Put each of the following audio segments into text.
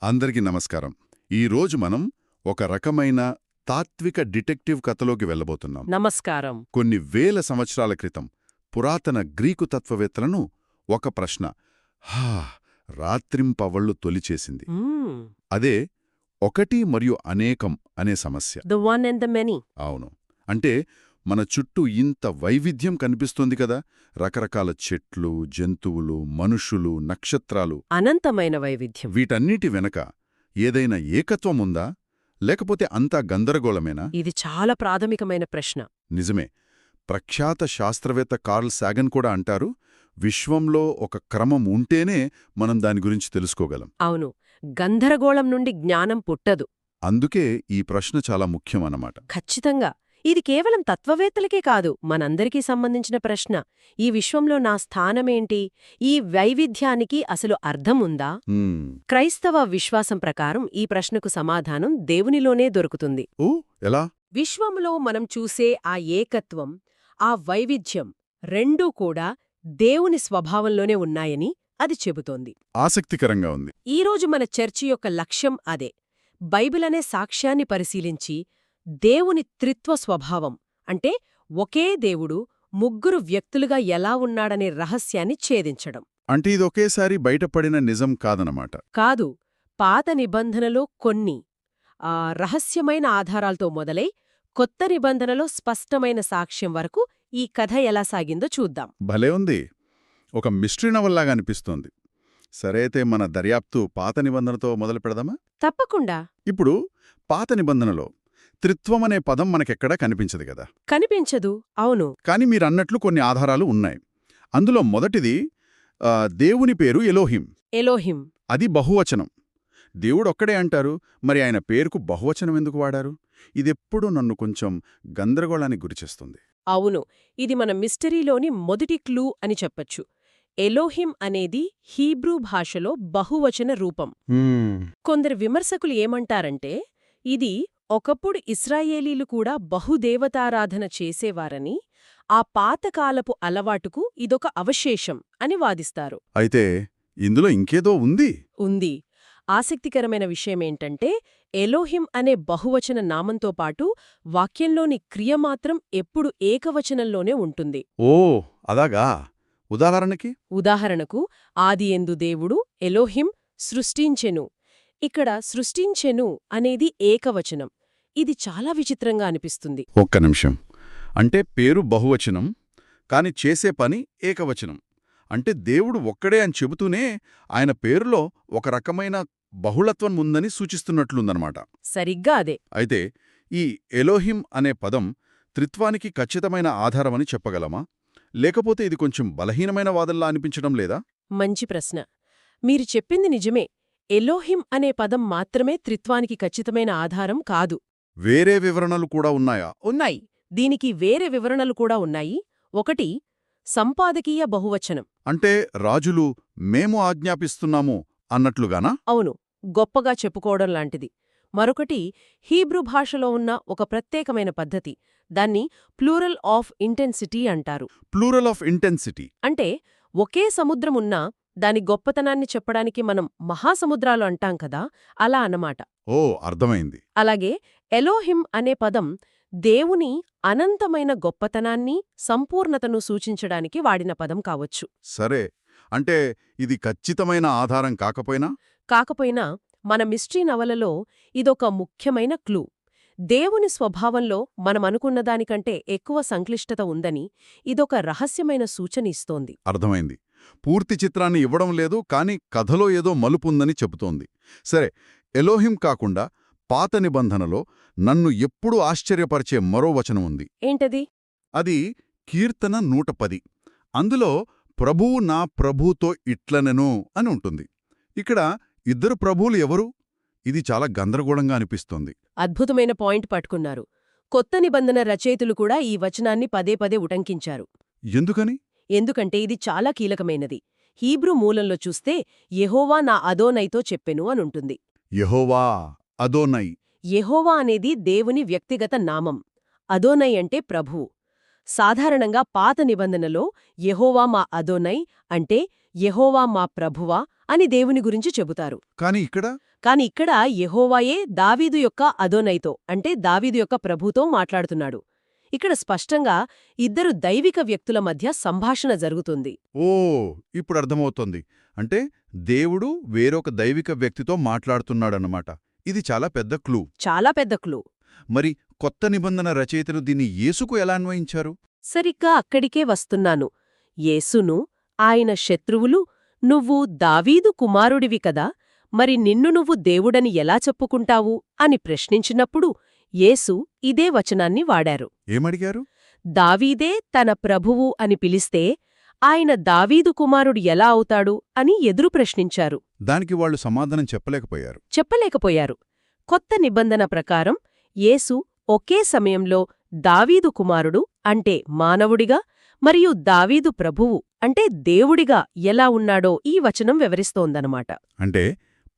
అందరికీ నమస్కారం. ఈరోజు మనం ఒక రకమైన తాత్విక డిటెక్టివ్ కథలోకి వెళ్ళబోతున్నాం. నమస్కారం. కొన్ని వేల సంవత్సరాల క్రితం పురాతన గ్రీకు తత్వవేత్తలను ఒక ప్రశ్న రాత్రింపవళ్లు తొలిచేసింది. అదే ఒకటి మరియు అనేకం అనే సమస్య. The one and the many. అవును. అంటే మన చుట్టూ ఇంత వైవిధ్యం కనిపిస్తుంది కదా, రకరకాల చెట్లు, జంతువులు, మనుషులు, నక్షత్రాలు. అనంతమైన వైవిధ్యం. వీటన్నిటి వెనక ఏదైనా ఏకత్వం ఉందా, లేకపోతే అంతా గందరగోళమేనా? ఇది చాలా ప్రాథమికమైన ప్రశ్న. నిజమే. ప్రఖ్యాత శాస్త్రవేత్త కార్ల్ సాగన్ కూడా అంటారు, విశ్వంలో ఒక క్రమం ఉంటేనే మనం దాని గురించి తెలుసుకోగలం. అవును, గందరగోళం నుండి జ్ఞానం పుట్టదు. అందుకే ఈ ప్రశ్న చాలా ముఖ్యం అన్నమాట. ఖచ్చితంగా. ఇది కేవలం తత్వవేత్తలకే కాదు, మనందరికీ సంబంధించిన ప్రశ్న. ఈ విశ్వంలో నా స్థానమేంటి? ఈ వైవిధ్యానికి అసలు అర్థం ఉందా? క్రైస్తవ విశ్వాసం ప్రకారం ఈ ప్రశ్నకు సమాధానం దేవునిలోనే దొరుకుతుంది. ఎలా? విశ్వంలో మనం చూసే ఆ ఏకత్వం, ఆ వైవిధ్యం రెండూ కూడా దేవుని స్వభావంలోనే ఉన్నాయని అది చెబుతోంది. ఆసక్తికరంగా ఉంది. ఈరోజు మన చర్చ యొక్క లక్ష్యం అదే. బైబిల్ అనే సాక్ష్యాన్ని పరిశీలించి దేవుని త్రిత్వ స్వభావం, అంటే ఒకే దేవుడు ముగ్గురు వ్యక్తులుగా ఎలా ఉన్నాడనే రహస్యాన్ని ఛేదించడం. అంటే ఇది ఒకేసారి బయటపడిన నిజం కాదనమాట. కాదు, పాత నిబంధనలో కొన్ని రహస్యమైన ఆధారాలతో మొదలై కొత్త నిబంధనలో స్పష్టమైన సాక్ష్యం వరకు ఈ కథ ఎలా సాగిందో చూద్దాం. భలే ఉంది. ఒక మిస్టరీ నవల్లాగా అనిపిస్తోంది. సరే, అయితే మన దర్యాప్తు పాత నిబంధనతో మొదలు పెడదామా? తప్పకుండా. ఇప్పుడు పాత నిబంధనలో త్రిత్వమనే పదం మనకెక్కడా కనిపించదు కదా. కనిపించదు, అవును. కాని మీరన్నట్లు కొన్ని ఆధారాలు ఉన్నాయి. అందులో మొదటిది దేవుని పేరు ఎలోహిం. ఎలోహిం అది బహువచనం. దేవుడొక్కడే అంటారు, మరి ఆయన పేరుకు బహువచనం ఎందుకు వాడారు? ఇదెప్పుడూ నన్ను కొంచెం గందరగోళానికి గురిచేస్తుంది. అవును, ఇది మన మిస్టరీలోని మొదటి క్లూ అని చెప్పచ్చు. ఎలోహిం అనేది హీబ్రూ భాషలో బహువచన రూపం. కొందరు విమర్శకులు ఏమంటారంటే, ఇది ఒకప్పుడు ఇశ్రాయేలీలు కూడా బహుదేవతారాధన చేసేవారని, ఆ పాతకాలపు అలవాటుకు ఇదొక అవశేషం అని వాదిస్తారు. అయితే ఇందులో ఇంకేదో ఉంది. ఆసక్తికరమైన విషయమేంటంటే, ఎలోహిం అనే బహువచన నామంతో పాటు వాక్యంలోని క్రియ మాత్రం ఎప్పుడు ఏకవచనంలోనే ఉంటుంది. ఓ, అదాగా. ఉదాహరణకు ఆదియందు దేవుడు ఎలోహిం సృష్టించెను. ఇక్కడ సృష్టించెను అనేది ఏకవచనం. ఇది చాలా విచిత్రంగా అనిపిస్తుంది. ఒక్క నిమిషం. అంటే పేరు బహువచనం, కాని చేసే పని ఏకవచనం. అంటే దేవుడు ఒక్కడే అని చెబుతూనే ఆయన పేరులో ఒక రకమైన బహుళత్వం ఉందని సూచిస్తున్నట్లుందనమాట. సరిగ్గా అదే. అయితే ఈ ఎలోహిం అనే పదం త్రిత్వానికి ఖచ్చితమైన ఆధారమని చెప్పగలమా? లేకపోతే ఇది కొంచెం బలహీనమైన వాదనలా అనిపించడం లేదా? మంచి ప్రశ్న. మీరు చెప్పింది నిజమే. ఎలోహిం అనే పదం మాత్రమే త్రిత్వానికి ఖచ్చితమైన ఆధారం కాదు. వేరే వివరణలు కూడా ఉన్నాయా? ఉన్నాయి. దీనికి వేరే వివరణలు కూడా ఉన్నాయి. ఒకటి సంపాదకీయ బహువచనం. అంటే రాజులు మేము ఆజ్ఞాపిస్తున్నాము అన్నట్లుగానా? అవును, గొప్పగా చెప్పుకోవడం లాంటిది. మరొకటి హీబ్రూ భాషలో ఉన్న ఒక ప్రత్యేకమైన పద్ధతి. దాన్ని ప్లూరల్ ఆఫ్ ఇంటెన్సిటీ అంటారు. ప్లూరల్ ఆఫ్ ఇంటెన్సిటీ అంటే ఒకే సముద్రమున్నా దాని గొప్పతనాన్ని చెప్పడానికి మనం మహాసముద్రాలు అంటాం కదా, అలా అన్నమాట. ఓ, అర్థమైంది. అలాగే ఎలోహిం అనే పదం దేవుని అనంతమైన గొప్పతనాన్ని, సంపూర్ణతను సూచించడానికి వాడిన పదం కావచ్చు. సరే, అంటే ఇది ఖచ్చితమైన ఆధారం కాకపోయినా మన మిస్టరీ నవలలో ఇదొక ముఖ్యమైన క్లూ. దేవుని స్వభావంలో మనమనుకున్నదానికంటే ఎక్కువ సంక్లిష్టత ఉందని ఇదొక రహస్యమైన సూచన ఇస్తోంది. అర్థమైంది. పూర్తి చిత్రాన్ని ఇవ్వడం లేదు, కాని కథలో ఏదో మలుపుందని చెబుతోంది. సరే, ఎలోహిం కాకుండా పాత నిబంధనలో నన్ను ఎప్పుడూ ఆశ్చర్యపరిచే మరో వచనం ఉంది. ఏంటది? అది కీర్తన 110. అందులో ప్రభువు నా ప్రభుతో ఇట్లనెను అని ఉంటుంది. ఇక్కడ ఇద్దరు ప్రభువులు ఎవరు? ఇది చాలా గందరగోళంగా అనిపిస్తోంది. అద్భుతమైన పాయింట్ పట్టుకున్నారు. కొత్త నిబంధన రచయితులు కూడా ఈ వచనాన్ని పదే పదే ఉటంకించారు. ఎందుకని? ఎందుకంటే ఇది చాలా కీలకమైనది. హీబ్రూ మూలంలో చూస్తే యెహోవా నా అదోనైతో చెప్పెను అనుంటుంది. యెహోవా అదోనై. యెహోవా అనేది దేవుని వ్యక్తిగత నామం. అదోనై అంటే ప్రభువు. సాధారణంగా పాత నిబంధనలో యెహోవా మా అదోనై అంటే యెహోవా మా ప్రభువా అని దేవుని గురించి చెబుతారు. కాని ఇక్కడ కాని ఇక్కడ యెహోవాయే దావీదు యొక్క అదోనైతో అంటే దావీదు యొక్క ప్రభుతో మాట్లాడుతున్నాడు. ఇక్కడ స్పష్టంగా ఇద్దరు దైవిక వ్యక్తుల మధ్య సంభాషణ జరుగుతుంది. ఓ ఇప్పుడు అర్థమవుతోంది. అంటే దేవుడు వేరొక దైవిక వ్యక్తితో మాట్లాడుతున్నాడన్నమాట. ఇది చాలా పెద్ద క్లూ. చాలా పెద్ద క్లూ. మరి కొత్త నిబంధన రచయితలు దీన్ని యేసుకు ఎలా అన్వయించారు? సరిగ్గా అక్కడికే వస్తున్నాను. యేసును, ఆయన శత్రువులు, నువ్వు దావీదు కుమారుడివి కదా, మరి నిన్ను నువ్వు దేవుడని ఎలా చెప్పుకుంటావు అని ప్రశ్నించినప్పుడు యేసు ఇదే వచనాన్ని వాడారు. ఏమడిగారు? దావీదే తన ప్రభువు అని పిలిస్తే ఆయన దావీదు కుమారుడు ఎలా అవుతాడు అని ఎదురు ప్రశ్నించారు. దానికి వాళ్ళు సమాధానం చెప్పలేకపోయారు. కొత్త నిబంధన ప్రకారం యేసు ఒకే సమయంలో దావీదు కుమారుడు అంటే మానవుడిగా మరియు దావీదు ప్రభువు అంటే దేవుడిగా ఎలా ఉన్నాడో ఈ వచనం వివరిస్తోందనమాట. అంటే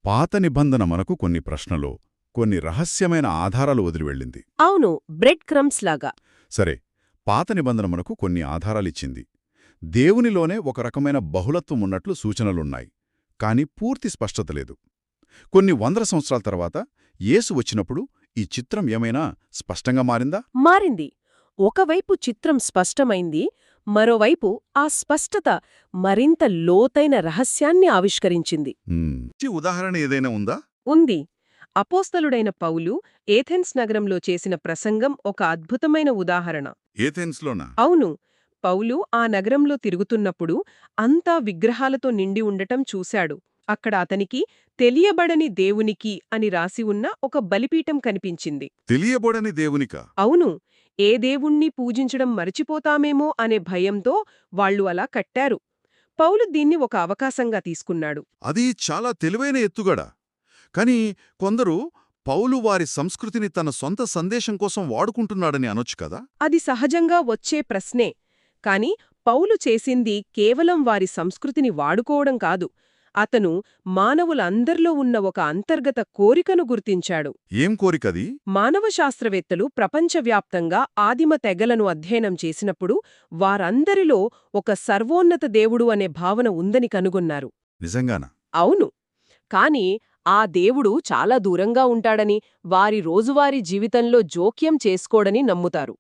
పాత నిబంధన మనకు కొన్ని ప్రశ్నలు, కొన్ని రహస్యమైన ఆధారాలు వదిలివెళ్ళింది. అవును, బ్రెడ్ క్రమ్స్ లాగా. సరే, పాత నిబంధన మనకు కొన్ని ఆధారాలిచ్చింది. దేవునిలోనే ఒక రకమైన బహుళత్వం ఉన్నట్లు సూచనలున్నాయి. కాని పూర్తి స్పష్టత లేదు. కొన్ని వందల సంవత్సరాల తర్వాత యేసు వచ్చినప్పుడు ఈ చిత్రం ఏమైనా స్పష్టంగా మారిందా? మారింది. ఒకవైపు చిత్రం స్పష్టమైంది, మరోవైపు ఆ స్పష్టత మరింత లోతైన రహస్యాన్ని ఆవిష్కరించింది. ఉదాహరణ ఏదైనా ఉందా? ఉంది. అపోస్తలుడైన పౌలు ఏథెన్స్ నగరంలో చేసిన ప్రసంగం ఒక అద్భుతమైన ఉదాహరణ. ఏథెన్స్లోనా? అవును. పౌలు ఆ నగరంలో తిరుగుతున్నప్పుడు అంతా విగ్రహాలతో నిండి ఉండటం చూశాడు. అక్కడ అతనికి తెలియబడని దేవునికి అని రాసి ఉన్న ఒక బలిపీఠం కనిపించింది. తెలియబడని దేవునికా? అవును. ఏ దేవుణ్ణి పూజించడం మరిచిపోతామేమో అనే భయంతో వాళ్లు అలా కట్టారు. పౌలు దీన్ని ఒక అవకాశంగా తీసుకున్నాడు. అది చాలా తెలివైన ఎత్తుగడ. కాని కొందరు పౌలు వారి సంస్కృతిని తన సొంత సందేశం కోసం వాడుకుంటున్నాడని అనొచ్చు కదా? అది సహజంగా వచ్చే ప్రశ్నే. కాని పౌలు చేసింది కేవలం వారి సంస్కృతిని వాడుకోవడం కాదు. అతను మానవులందర్లో ఉన్న ఒక అంతర్గత కోరికను గుర్తించాడు. ఏం కోరికది? మానవ శాస్త్రవేత్తలు ప్రపంచవ్యాప్తంగా ఆదిమ తెగలను అధ్యయనం చేసినప్పుడు వారందరిలో ఒక సర్వోన్నత దేవుడు అనే భావన ఉందని కనుగొన్నారు. నిజంగానా? అవును. కాని ఆ దేవుడు చాలా దూరంగా ఉంటాడని, వారి రోజువారీ జీవితంలో జోక్యం చేసుకోడని నమ్ముతారు.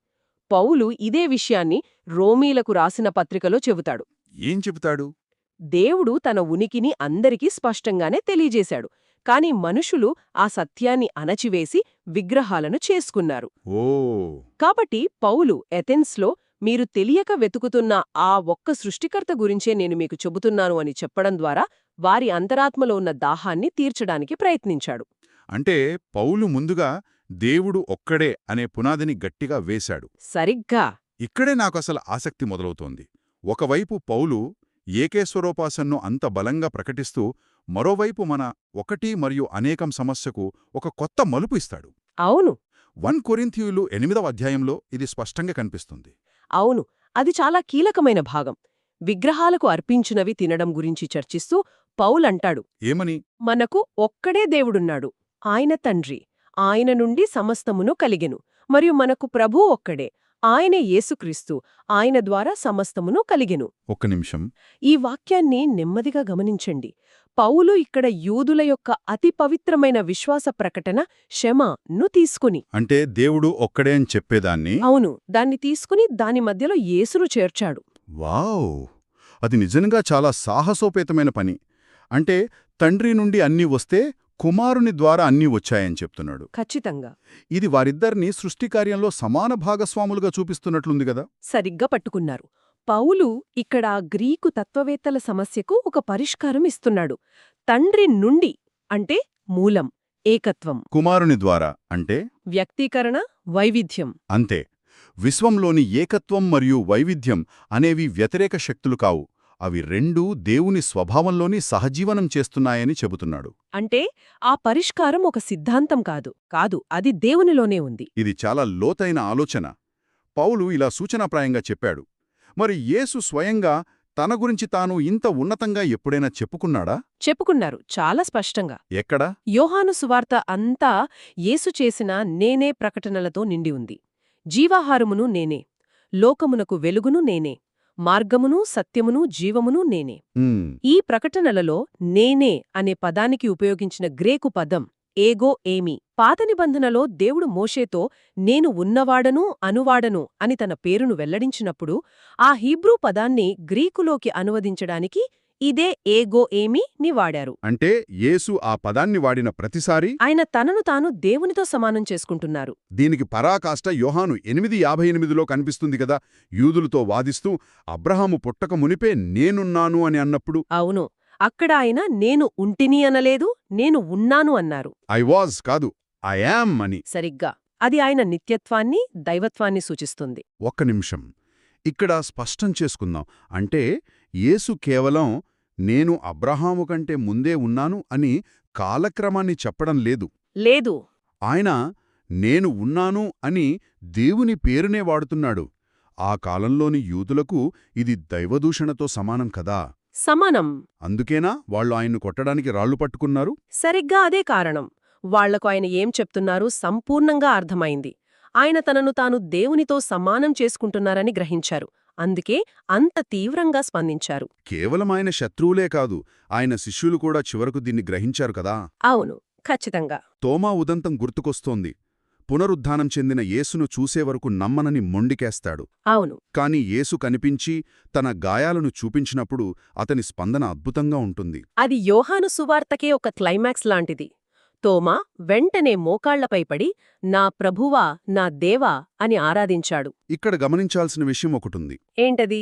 పౌలు ఇదే విషయాన్ని రోమీలకు రాసిన పత్రికలో చెబుతాడు. ఏం చెబుతాడు? దేవుడు తన ఉనికిని అందరికీ స్పష్టంగానే తెలియజేశాడు. కాని మనుషులు ఆ సత్యాన్ని అణచివేసి విగ్రహాలను చేసుకున్నారు. కాబట్టి పౌలు ఎథెన్స్లో మీరు తెలియక వెతుకుతున్న ఆ ఒక్క సృష్టికర్త గురించే నేను మీకు చెబుతున్నాను అని చెప్పడం ద్వారా వారి అంతరాత్మలో ఉన్న దాహాన్ని తీర్చడానికి ప్రయత్నించాడు. అంటే పౌలు ముందుగా దేవుడు ఒక్కడే అనే పునాదిని గట్టిగా వేశాడు. సరిగ్గా ఇక్కడే నాకసలు ఆసక్తి మొదలవుతోంది. ఒకవైపు పౌలు ఏకేశ్వరోపాసనను అంత బలంగా ప్రకటిస్తూ మరోవైపు మన ఒకటి మరియు అనేకం సమస్యకు ఒక కొత్త మలుపు ఇస్తాడు. అవును. 1 కొరింథీయులు 8వ అధ్యాయంలో ఇది స్పష్టంగా కనిపిస్తుంది. అవును, అది చాలా కీలకమైన భాగం. విగ్రహాలకు అర్పించినవి తినడం గురించి చర్చిస్తూ పౌలంటాడు, ఏమని? మనకు ఒక్కడే దేవుడున్నాడు, ఆయన తండ్రి, ఆయన నుండి సమస్తమును కలిగెను, మరియు మనకు ప్రభువు ఒక్కడే, ఆయనే యేసుక్రీస్తు, ఆయన ద్వారా సమస్తమును కలిగెను. ఒక్క నిమిషం. ఈ వాక్యాన్ని నెమ్మదిగా గమనించండి. పౌలు ఇక్కడ యూదుల యొక్క అతి పవిత్రమైన విశ్వాస ప్రకటన షెమాను తీసుకుని, అంటే దేవుడు ఒక్కడే అని చెప్పేదాన్ని, అవును, దాన్ని తీసుకుని దాని మధ్యలో యేసును చేర్చాడు. వావ్! అది నిజంగా చాలా సాహసోపేతమైన పని. అంటే తండ్రి నుండి అన్నీ వస్తే కుమారుని ద్వారా అన్నీ వచ్చాయని చెప్తున్నాడు. ఖచ్చితంగా. ఇది వారిద్దరినీ సృష్టికార్యంలో సమాన భాగస్వాములుగా చూపిస్తున్నట్లుంది గదా? సరిగ్గా పట్టుకున్నారు. పౌలు ఇక్కడ గ్రీకు తత్వవేత్తల సమస్యకు ఒక పరిష్కారం ఇస్తున్నాడు. తండ్రి నుండి అంటే మూలం, ఏకత్వం. కుమారుని ద్వారా అంటే వ్యక్తీకరణ, వైవిధ్యం. అంతే. విశ్వంలోని ఏకత్వం మరియు వైవిధ్యం అనేవి వ్యతిరేక శక్తులు కావు. అవి రెండూ దేవుని స్వభావంలోని సహజీవనం చేస్తున్నాయని చెబుతున్నాడు. అంటే ఆ పరిష్కారం ఒక సిద్ధాంతం కాదు, అది దేవునిలోనే ఉంది. ఇది చాలా లోతైన ఆలోచన. పౌలు ఇలా సూచనాప్రాయంగా చెప్పాడు. మరి యేసు స్వయంగా తన గురించి తాను ఇంత ఉన్నతంగా ఎప్పుడైనా చెప్పుకున్నాడా? చెప్పుకున్నారు, చాలా స్పష్టంగా. ఎక్కడ? యోహాను సువార్త అంతా యేసు చేసిన నేనే ప్రకటనలతో నిండి ఉంది. జీవాహారమును నేనే, లోకమునకు వెలుగును నేనే, మార్గమును సత్యమును జీవమును నేనే. ఉమ్, ఈ ప్రకటనలలో నేనే అనే పదానికి ఉపయోగించిన గ్రేకు పదం ఏగో ఏమి. పాత నిబంధనలో దేవుడు మోషేతో నేను ఉన్నవాడను అనువాడను అని తన పేరును వెల్లడించినప్పుడు ఆ హీబ్రూ పదాన్ని గ్రీకులోకి అనువదించడానికి ఇదే ఏగో ఏమి ని వాడారు. అంటే యేసు ఆ పదాన్ని వాడిన ప్రతిసారీ ఆయన తనను తాను దేవునితో సమానం చేసుకుంటున్నారు. దీనికి పరాకాష్ట యోహాను 8:58లో కనిపిస్తుంది కదా. యూదులతో వాదిస్తూ అబ్రహాము పుట్టక మునిపే నేనున్నాను అని అన్నప్పుడు అవును, అక్కడ ఆయన నేను ఉంటిని అనలేదు, నేను ఉన్నాను అన్నారు. ఐ వాజ్ కాదు, ఐ యామ్ అని. సరిగ్గా అది ఆయన నిత్యత్వాన్ని దైవత్వాన్ని సూచిస్తుంది. ఒక్క నిమిషం ఇక్కడ స్పష్టం చేసుకుందాం. అంటే యేసు కేవలం నేను అబ్రహాము కంటే ముందే ఉన్నాను అని కాలక్రమాన్ని చెప్పడం లేదు. లేదు, ఆయన నేను ఉన్నాను అని దేవుని పేరునే వాడుతున్నాడు. ఆ కాలంలోని యూదులకు ఇది దైవదూషణతో సమానం కదా. సమానం. అందుకేనా వాళ్ళు ఆయన్ను కొట్టడానికి రాళ్లు పట్టుకున్నారు? సరిగ్గా అదే కారణం. వాళ్లకు ఆయన ఏం చెప్తున్నారు సంపూర్ణంగా అర్థమైంది. ఆయన తనను తాను దేవునితో సమానం చేసుకుంటున్నారని గ్రహించారు. అందుకే అంత తీవ్రంగా స్పందించారు. కేవలం ఆయన శత్రువులే కాదు, ఆయన శిష్యులు కూడా చివరకు దీన్ని గ్రహించారు కదా. అవును, ఖచ్చితంగా. తోమా ఉదంతం గుర్తుకొస్తోంది. పునరుద్ధానం చెందిన యేసును చూసేవరకు నమ్మనని మొండికేస్తాడు. అవును, కాని యేసు కనిపించి తన గాయాలను చూపించినప్పుడు అతని స్పందన అద్భుతంగా ఉంటుంది. అది యోహాను సువార్తకే ఒక క్లైమాక్స్ లాంటిది. తోమా వెంటనే మోకాళ్లపై పడి నా ప్రభువా నా దేవా అని ఆరాధించాడు. ఇక్కడ గమనించాల్సిన విషయం ఒకటుంది. ఏంటది?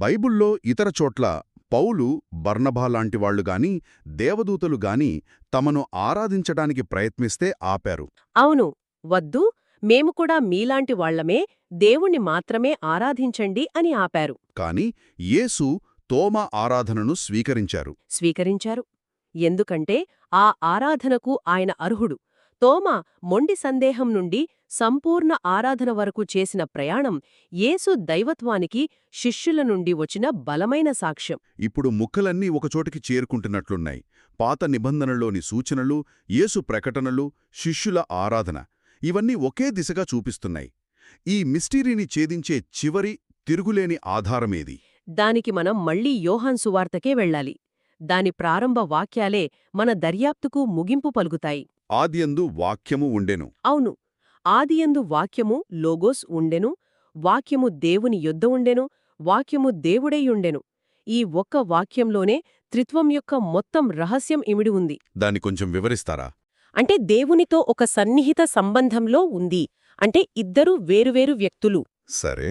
బైబుల్లో ఇతర చోట్ల పౌలు, బర్నబా లాంటి వాళ్లుగాని దేవదూతలు గాని తమను ఆరాధించడానికి ప్రయత్నిస్తే ఆపారు. అవును, వద్దు, మేము కూడా మీలాంటి వాళ్లమే, దేవుణ్ణి మాత్రమే ఆరాధించండి అని ఆపారు. కాని యేసు తోమా ఆరాధనను స్వీకరించారు. ఎందుకంటే ఆ ఆరాధనకు ఆయన అర్హుడు. తోమా మొండి సందేహం నుండి సంపూర్ణ ఆరాధన వరకు చేసిన ప్రయాణం యేసు దైవత్వానికి శిష్యుల నుండి వచ్చిన బలమైన సాక్ష్యం. ఇప్పుడు ముక్కలన్నీ ఒకచోటికి చేరుకుంటున్నట్లున్నాయి. పాత నిబంధనలోని సూచనలు, యేసు ప్రకటనలు, శిష్యుల ఆరాధన ఇవన్నీ ఒకే దిశగా చూపిస్తున్నాయి. ఈ మిస్టీరీని ఛేదించే చివరి తిరుగులేని ఆధారమేది? దానికి మనం మళ్లీ యోహాన్ సువార్తకే వెళ్ళాలి. దాని ప్రారంభ వాక్యాలే మన దర్యాప్తుకు ముగింపు పలుకుతాయి. ఆదియందు వాక్యము ఉండెను. అవును, ఆదియందు వాక్యము లోగోస్ ఉండెను, వాక్యము దేవుని యొద్ద ఉండెను, వాక్యము దేవుడై ఉండెను. ఈ ఒక్క వాక్యంలోనే త్రిత్వం యొక్క మొత్తం రహస్యం ఇమిడి ఉంది. దాన్ని కొంచెం వివరిస్తారా? అంటే దేవునితో ఒక సన్నిహిత సంబంధంలో ఉంది. అంటే ఇద్దరు వేరువేరు వ్యక్తులు. సరే.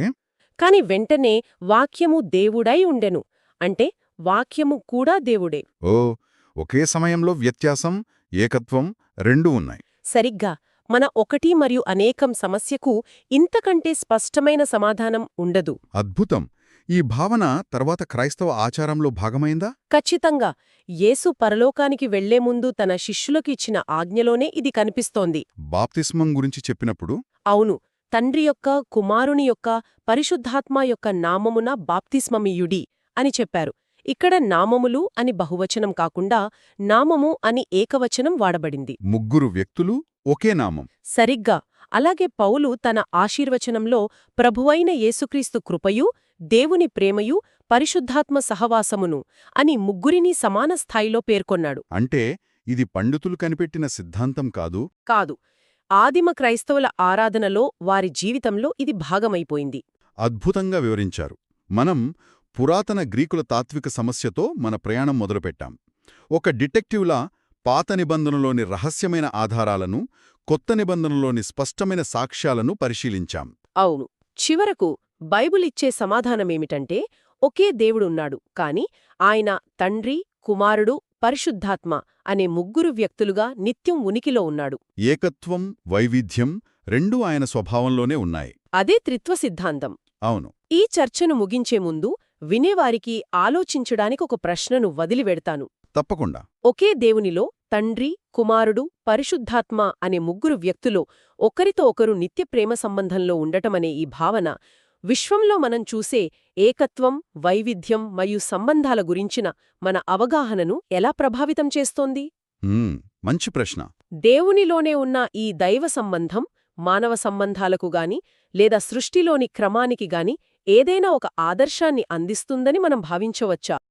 కాని వెంటనే వాక్యము దేవుడై ఉండెను. అంటే వాక్యము కూడా దేవుడే. ఓ, ఒకే సమయంలో వ్యత్యాసం, ఏకత్వం రెండూ ఉన్నాయి. సరిగ్గా మన ఒకటి మరియు అనేకం సమస్యకు ఇంతకంటే స్పష్టమైన సమాధానం ఉండదు. అద్భుతం. ఈ భావన తర్వాత క్రైస్తవ ఆచారంలో భాగమైందా? ఖచ్చితంగా. యేసు పరలోకానికి వెళ్లే ముందు తన శిష్యులకు ఇచ్చిన ఆజ్ఞలోనే ఇది కనిపిస్తోంది. బాప్తిస్మం గురించి చెప్పినప్పుడు అవును, తండ్రి యొక్క, కుమారుని యొక్క, పరిశుద్ధాత్మ యొక్క నామమున బాప్తిస్మమియుడి అని చెప్పారు. ఇక్కడ నామములు అని బహువచనం కాకుండా నామము అని ఏకవచనం వాడబడింది. ముగ్గురు వ్యక్తులు ఒకే నామం. సరిగ్గా. అలాగే పౌలు తన ఆశీర్వచనంలో ప్రభువైన యేసుక్రీస్తు కృపయు, దేవుని ప్రేమయు, పరిశుద్ధాత్మ సహవాసమును అని ముగ్గురినీ సమాన స్థాయిలో పేర్కొన్నాడు. అంటే ఇది పండితులు కనిపెట్టిన సిద్ధాంతం కాదు. కాదు, ఆదిమ క్రైస్తవుల ఆరాధనలో, వారి జీవితంలో ఇది భాగమైపోయింది. అద్భుతంగా వివరించారు. మనం పురాతన గ్రీకుల తాత్విక సమస్యతో మన ప్రయాణం మొదలుపెట్టాం. ఒక డిటెక్టివ్లా పాత నిబంధనలోని రహస్యమైన ఆధారాలను, కొత్త నిబంధనలోని స్పష్టమైన సాక్ష్యాలను పరిశీలించాం. అవును, చివరకు బైబిల్ ఇచ్చే సమాధానమేమిటంటే ఒకే దేవుడున్నాడు, కాని ఆయన తండ్రి, కుమారుడు, పరిశుద్ధాత్మ అనే ముగ్గురు వ్యక్తులుగా నిత్యం ఉనికిలో ఉన్నాడు. ఏకత్వం, వైవిధ్యం రెండూ ఆయన స్వభావంలోనే ఉన్నాయి. అదే త్రిత్వ సిద్ధాంతం. అవును. ఈ చర్చను ముగించే ముందు వినేవారికి ఆలోచించడానికి ఒక ప్రశ్నను వదిలివెడతాను. తప్పకుండా. ఒకే దేవునిలో తండ్రి, కుమారుడు, పరిశుద్ధాత్మ అనే ముగ్గురు వ్యక్తులు ఒకరితో ఒకరు నిత్య ప్రేమ సంబంధంలో ఉండటమనే ఈ భావన విశ్వంలో మనం చూసే ఏకత్వం, వైవిధ్యం మరియు సంబంధాల గురించిన మన అవగాహనను ఎలా ప్రభావితం చేస్తోంది? మంచి ప్రశ్న. దేవునిలోనే ఉన్న ఈ దైవ సంబంధం మానవ సంబంధాలకు గాని లేదా సృష్టిలోని క్రమానికి గాని ఏదైనా ఒక ఆదర్శాన్ని అందిస్తుందని మనం భావించవచ్చా?